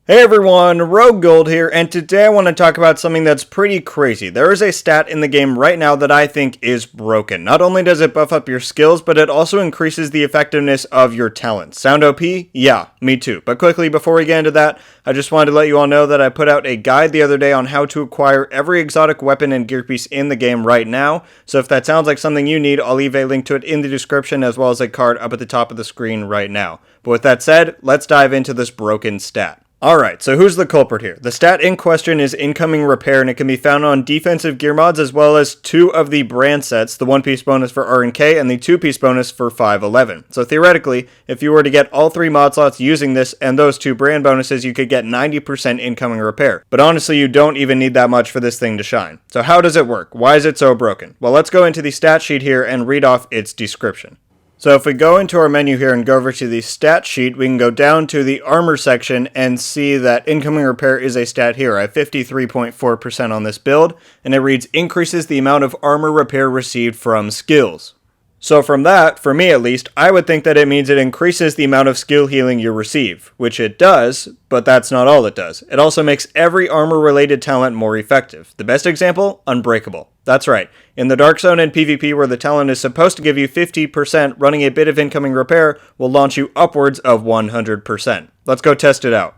Hey everyone, RogueGold here, and today I want to talk about something that's pretty crazy. There is a stat in the game right now that I think is broken. Not only does it buff up your skills, but it also increases the effectiveness of your talents. Sound OP? Yeah, me too. But quickly, before we get into that, I just wanted to let you all know that I put out a guide the other day on how to acquire every exotic weapon and gear piece in the game right now. So if that sounds like something you need, I'll leave a link to it in the description as well as a card up at the top of the screen right now. But with that said, let's dive into this broken stat. Alright, so who's the culprit here? The stat in question is incoming repair, and it can be found on defensive gear mods as well as two of the brand sets, the 1-piece bonus for R and K and the 2-piece bonus for 511. So theoretically, if you were to get all three mod slots using this and those two brand bonuses, you could get 90% incoming repair. But honestly, you don't even need that much for this thing to shine. So how does it work? Why is it so broken? Well, let's go into the stat sheet here and read off its description. So if we go into our menu here and go over to the stat sheet, we can go down to the armor section and see that incoming repair is a stat here. I have 53.4% on this build, and it reads increases the amount of armor repair received from skills. So from that, for me at least, I would think that it means it increases the amount of skill healing you receive, which it does, but that's not all it does. It also makes every armor-related talent more effective. The best example? Unbreakable. That's right. In the Dark Zone and PvP, where the talent is supposed to give you 50%, running a bit of incoming repair will launch you upwards of 100%. Let's go test it out.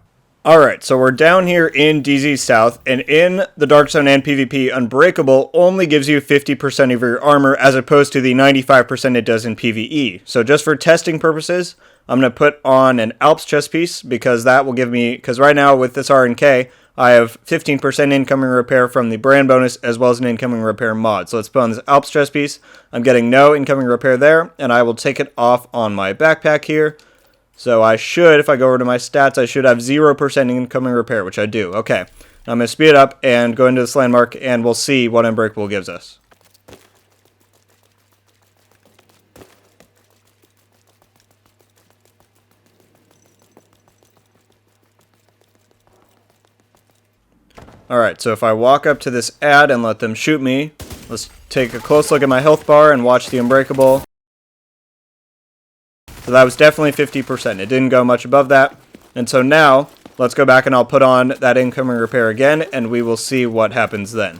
Alright, so we're down here in DZ South, and in the Dark Zone and PvP, Unbreakable only gives you 50% of your armor as opposed to the 95% it does in PvE. So just for testing purposes, I'm going to put on an Alps chest piece, because that will give me, because right now with this R and K, I have 15% incoming repair from the brand bonus as well as an incoming repair mod. So let's put on this Alps chest piece. I'm getting no incoming repair there, and I will take it off on my backpack here. So I should, if I go over to my stats, I should have 0% incoming repair, which I do. Okay, now I'm going to speed it up and go into this landmark, and we'll see what Unbreakable gives us. Alright, so if I walk up to this ad and let them shoot me, let's take a close look at my health bar and watch the Unbreakable. So that was definitely 50%. It didn't go much above that. And so now, let's go back and I'll put on that incoming repair again, and we will see what happens then.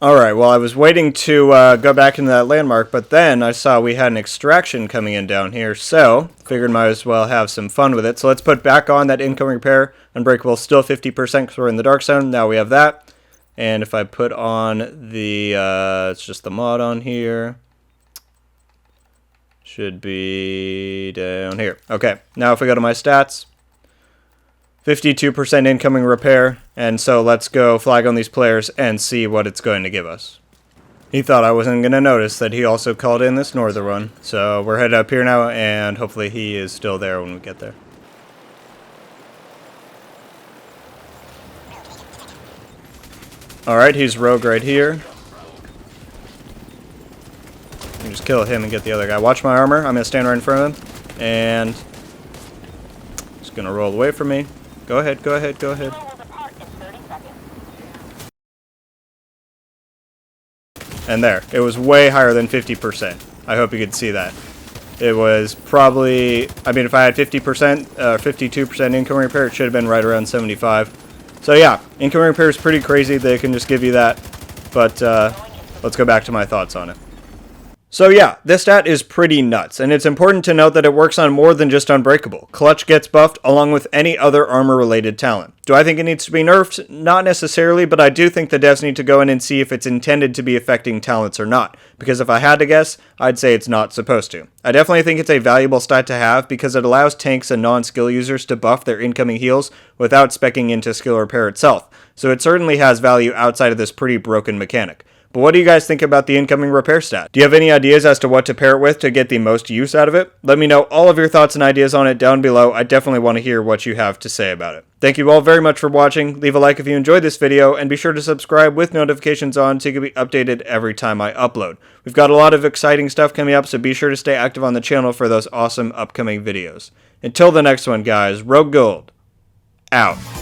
Alright, well I was waiting to go back into that landmark, but then I saw we had an extraction coming in down here, so figured might as well have some fun with it. So let's put back on that incoming repair. Unbreakable still 50% because we're in the Dark Zone. Now we have that. And if I put on the, it's just the mod on here. Should be down here. Okay, now if we go to my stats, 52% incoming repair, and so let's go flag on these players and see what it's going to give us. He thought I wasn't going to notice that he also called in this northern one, so we're headed up here now, and hopefully he is still there when we get there. Alright, he's rogue right here. Just kill him and get the other guy. Watch my armor. I'm going to stand right in front of him. And he's going to roll away from me. Go ahead, go ahead, go ahead. And there. It was way higher than 50%. I hope you could see that. It was probably, I mean, if I had 50%, 52% incoming repair, it should have been right around 75. So yeah, incoming repair is pretty crazy. They can just give you that. But let's go back to my thoughts on it. So yeah, this stat is pretty nuts, and it's important to note that it works on more than just Unbreakable. Clutch gets buffed along with any other armor-related talent. Do I think it needs to be nerfed? Not necessarily, but I do think the devs need to go in and see if it's intended to be affecting talents or not, because if I had to guess, I'd say it's not supposed to. I definitely think it's a valuable stat to have because it allows tanks and non-skill users to buff their incoming heals without speccing into skill repair itself, so it certainly has value outside of this pretty broken mechanic. But what do you guys think about the incoming repair stat? Do you have any ideas as to what to pair it with to get the most use out of it? Let me know all of your thoughts and ideas on it down below. I definitely want to hear what you have to say about it. Thank you all very much for watching. Leave a like if you enjoyed this video, and be sure to subscribe with notifications on so you can be updated every time I upload. We've got a lot of exciting stuff coming up, so be sure to stay active on the channel for those awesome upcoming videos. Until the next one, guys, RogueGold, out.